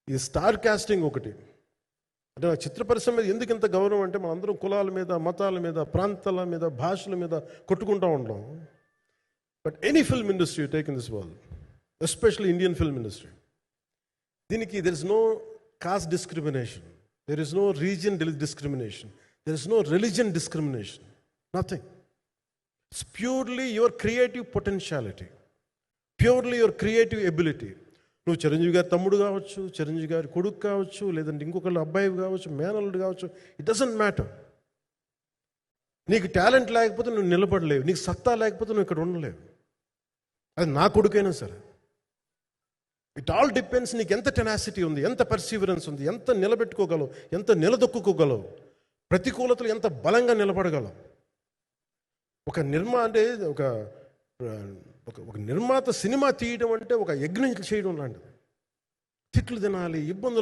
ఈ star casting ఒకటి. అంటే చిత్ర పరిశ్రమ మీద ఎందుకు ఇంత గౌరవం అంటే మనందరం కులాల మీద, మతాల మీద, ప్రాంతాల మీద, భాషల మీద కొట్టుకుంటూ ఉంటాం. But any film industry you take in this world, especially Indian film industry, దీనికి there is no caste discrimination, there is no region discrimination, there is no religion discrimination, nothing. It's purely your creative potentiality, purely your creative ability. నువ్వు చిరంజీవి గారి తమ్ముడు కావచ్చు, చిరంజీవి గారి కొడుకు కావచ్చు, లేదంటే ఇంకొకళ్ళు అబ్బాయి కావచ్చు, మేనల్లుడు కావచ్చు, ఇట్ డజంట్ మ్యాటర్. నీకు టాలెంట్ లేకపోతే నువ్వు నిలబడలేవు, నీకు సత్తా లేకపోతే నువ్వు ఇక్కడ ఉండలేవు. అది నా కొడుకైనా సరే. ఇట్ ఆల్ డిపెండ్స్ నీకు ఎంత టెనాసిటీ ఉంది, ఎంత పర్సీవరెన్స్ ఉంది, ఎంత నిలబెట్టుకోగలవు, ఎంత నిలదొక్కుకోగలవు, ప్రతికూలతలు ఎంత బలంగా నిలబడగలవు. ఒక నిర్మాత సినిమా తీయడం అంటే ఒక యజ్ఞం చేయడం లాంటిది. తిట్లు తినాలి, ఇబ్బందులు